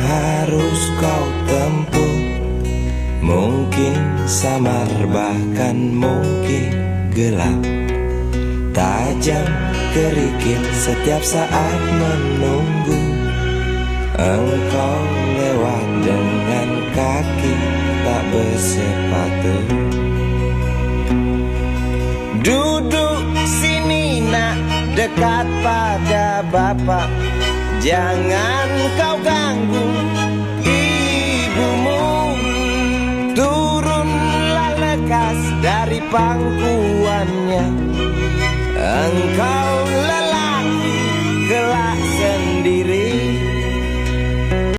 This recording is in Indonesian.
harus kau tempuh. Mungkin samar bahkan mungkin gelap, tajam kerikil setiap saat menunggu. Engkau lewat dengan kaki tak bersepatu. Duduk sini nak, dekat pada bapak. Jangan kau ganggu ibumu. Turunlah lekas dari pangkuannya. Engkau